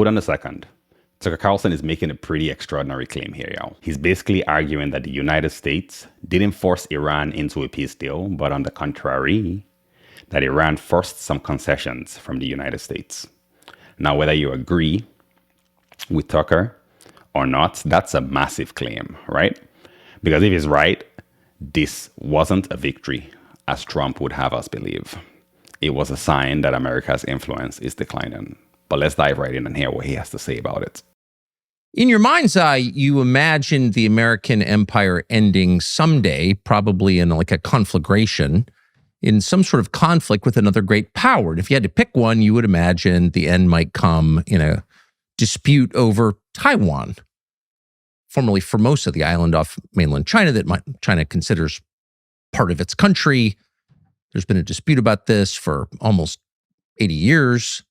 hold on a second. Tucker Carlson is making a pretty extraordinary claim here, y'all. He's basically arguing that the United States didn't force Iran into a peace deal, but on the contrary, that Iran forced some concessions from the United States. Now, whether you agree with Tucker or not, that's a massive claim, right? Because if he's right, this wasn't a victory, as Trump would have us believe. It was a sign that America's influence is declining. But let's dive right in and hear what he has to say about it. In your mind's eye, you imagine the American empire ending someday, probably in like a conflagration, in some sort of conflict with another great power. And if you had to pick one, you would imagine the end might come in a dispute over Taiwan, formerly Formosa, the island off mainland China that China considers part of its country. There's been a dispute about this for almost 80 years.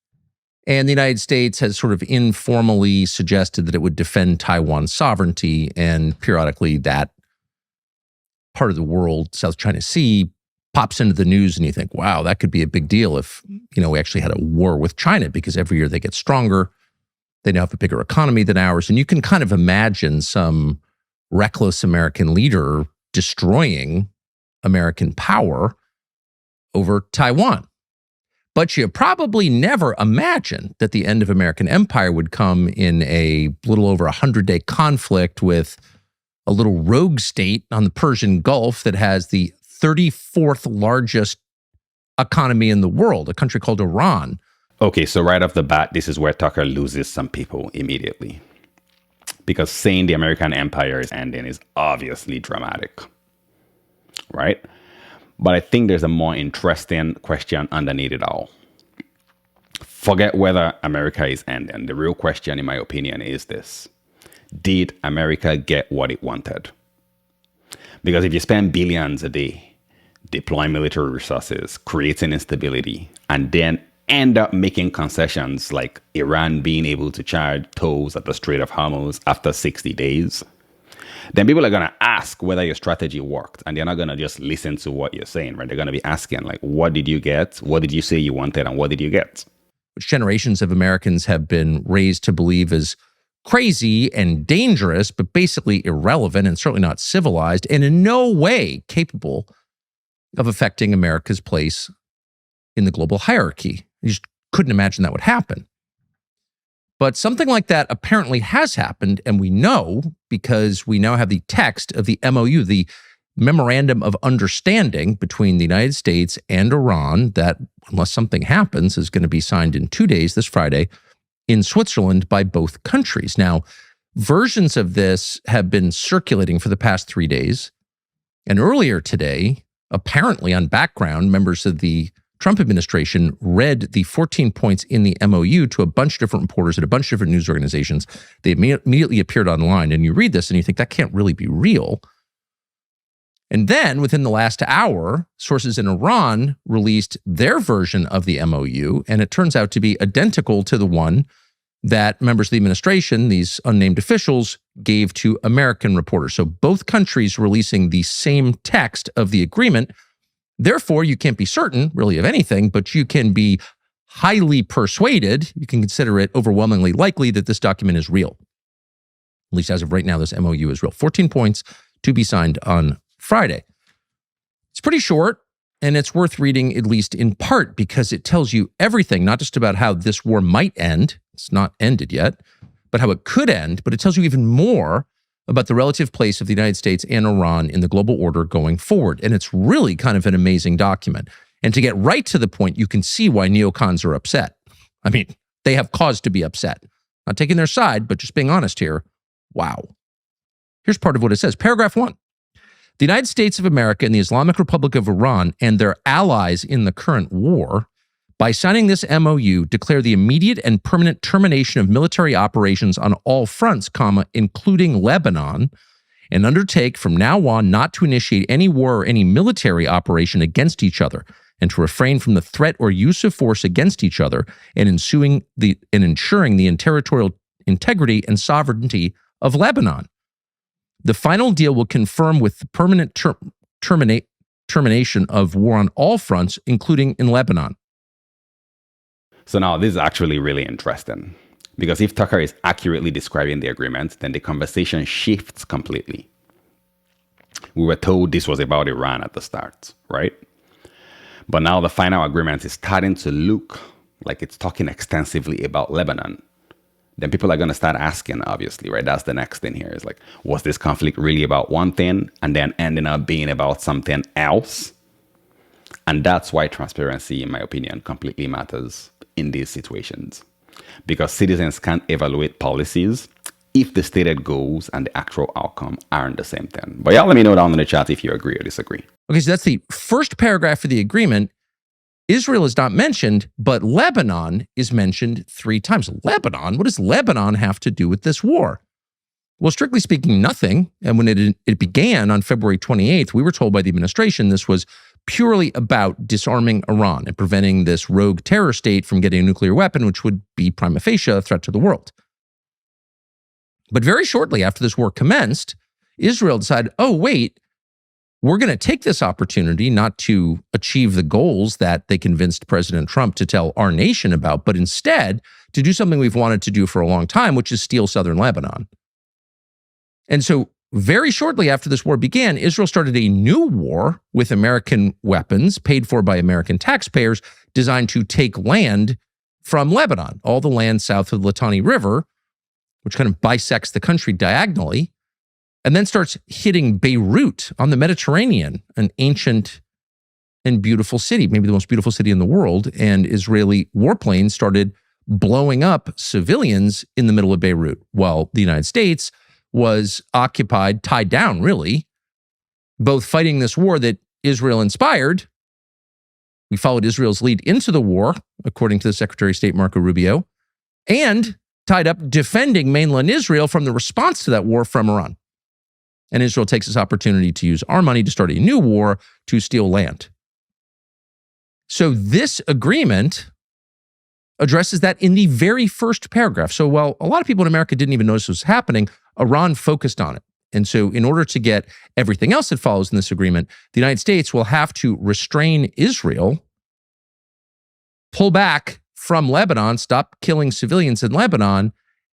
And the United States has sort of informally suggested that it would defend Taiwan's sovereignty, and periodically that part of the world, South China Sea, pops into the news and you think, wow, that could be a big deal if, we actually had a war with China, because every year they get stronger. They now have a bigger economy than ours. And you can kind of imagine some reckless American leader destroying American power over Taiwan. But you probably never imagined that the end of American empire would come in a little over 100-day conflict with a little rogue state on the Persian Gulf that has the 34th largest economy in the world, a country called Iran. Okay, so right off the bat, this is where Tucker loses some people immediately. Because saying the American empire is ending is obviously dramatic, right? But I think there's a more interesting question underneath it all. Forget whether America is ending. The real question, in my opinion, is this. Did America get what it wanted? Because if you spend billions a day deploying military resources, creating instability, and then end up making concessions like Iran being able to charge tolls at the Strait of Hormuz after 60 days, then people are going to ask whether your strategy worked. And they're not going to just listen to what you're saying, right? They're going to be asking, like, what did you get? What did you say you wanted? And what did you get? Which generations of Americans have been raised to believe is crazy and dangerous, but basically irrelevant and certainly not civilized, and in no way capable of affecting America's place in the global hierarchy. You just couldn't imagine that would happen. But something like that apparently has happened, and we know because we now have the text of the MOU, the Memorandum of Understanding between the United States and Iran, that, unless something happens, is going to be signed in 2 days, this Friday, in Switzerland by both countries. Now, versions of this have been circulating for the past 3 days, and earlier today, apparently on background, members of the Trump administration read the 14 points in the MOU to a bunch of different reporters at a bunch of different news organizations. They immediately appeared online, and you read this and you think that can't really be real. And then within the last hour, sources in Iran released their version of the MOU, and it turns out to be identical to the one that members of the administration, these unnamed officials, gave to American reporters. So both countries releasing the same text of the agreement. Therefore, you can't be certain, really, of anything, but you can be highly persuaded, you can consider it overwhelmingly likely that this document is real. At least as of right now, this MOU is real. 14 points to be signed on Friday. It's pretty short, and it's worth reading at least in part because it tells you everything, not just about how this war might end, it's not ended yet, but how it could end, but it tells you even more about the relative place of the United States and Iran in the global order going forward. And it's really kind of an amazing document. And to get right to the point, you can see why neocons are upset. I mean, they have cause to be upset. Not taking their side, but just being honest here. Wow. Here's part of what it says. Paragraph 1. The United States of America and the Islamic Republic of Iran and their allies in the current war, by signing this MOU, declare the immediate and permanent termination of military operations on all fronts, including Lebanon, and undertake from now on not to initiate any war or any military operation against each other, and to refrain from the threat or use of force against each other, and ensuring ensuring the territorial integrity and sovereignty of Lebanon. The final deal will confirm with the permanent termination of war on all fronts, including in Lebanon. So now this is actually really interesting Because if Tucker is accurately describing the agreement, then the conversation shifts completely. We were told this was about Iran at the start, right? But now the final agreement is starting to look like it's talking extensively about Lebanon. Then people are going to start asking, obviously, right? That's the next thing here is like, was this conflict really about one thing and then ending up being about something else? And that's why transparency, in my opinion, completely matters in these situations. Because citizens can't evaluate policies if the stated goals and the actual outcome aren't the same thing. But yeah, let me know down in the chat if you agree or disagree. Okay, so that's the first paragraph of the agreement. Israel is not mentioned, but Lebanon is mentioned 3 times. Lebanon? What does Lebanon have to do with this war? Well, strictly speaking, nothing. And when it began on February 28th, we were told by the administration this was purely about disarming Iran and preventing this rogue terror state from getting a nuclear weapon, which would be prima facie a threat to the world. But very shortly after this war commenced, Israel decided, oh, wait, we're going to take this opportunity not to achieve the goals that they convinced President Trump to tell our nation about, but instead to do something we've wanted to do for a long time, which is steal southern Lebanon. And so very shortly after this war began, Israel started a new war with American weapons paid for by American taxpayers designed to take land from Lebanon, all the land south of the Litani River, which kind of bisects the country diagonally, and then starts hitting Beirut on the Mediterranean, an ancient and beautiful city, maybe the most beautiful city in the world. And Israeli warplanes started blowing up civilians in the middle of Beirut, while the United States was occupied, tied down, really, both fighting this war that Israel inspired. We followed Israel's lead into the war, according to the Secretary of State, Marco Rubio, and tied up defending mainland Israel from the response to that war from Iran. And Israel takes this opportunity to use our money to start a new war to steal land. So this agreement addresses that in the very first paragraph. So while a lot of people in America didn't even notice this was happening, Iran focused on it. And so in order to get everything else that follows in this agreement, the United States will have to restrain Israel, pull back from Lebanon, stop killing civilians in Lebanon,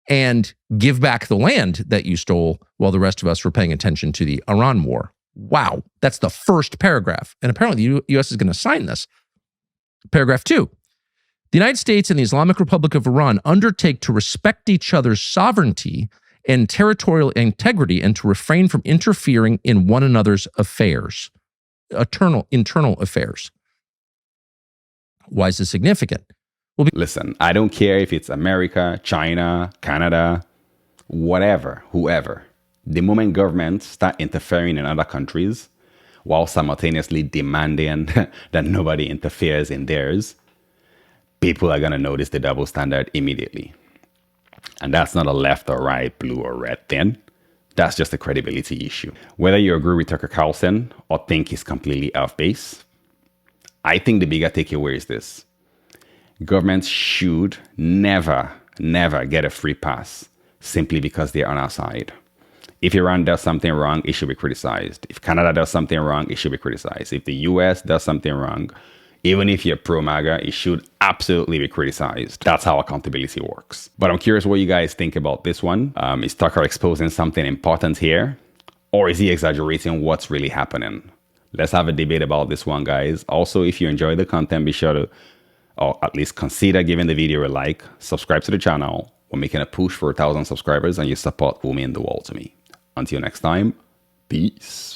and give back the land that you stole while the rest of us were paying attention to the Iran war. Wow, that's the first paragraph. And apparently the U.S. is going to sign this. Paragraph 2. The United States and the Islamic Republic of Iran undertake to respect each other's sovereignty and territorial integrity and to refrain from interfering in one another's affairs, internal affairs. Why is this significant? Well, listen, I don't care if it's America, China, Canada, whatever, whoever. The moment governments start interfering in other countries while simultaneously demanding that nobody interferes in theirs, people are going to notice the double standard immediately. And that's not a left or right, blue or red thing. That's just a credibility issue. Whether you agree with Tucker Carlson or think he's completely off base, I think the bigger takeaway is this. Governments should never get a free pass simply because they're on our side. If Iran does something wrong, it should be criticized. If Canada does something wrong, it should be criticized. If the US does something wrong, even if you're pro-MAGA, it should absolutely be criticized. That's how accountability works. But I'm curious what you guys think about this one. Is Tucker exposing something important here? Or is he exaggerating what's really happening? Let's have a debate about this one, guys. Also, if you enjoy the content, be sure to, or at least consider giving the video a like, subscribe to the channel. We're making a push for 1,000 subscribers and your support will mean the world to me. Until next time, peace.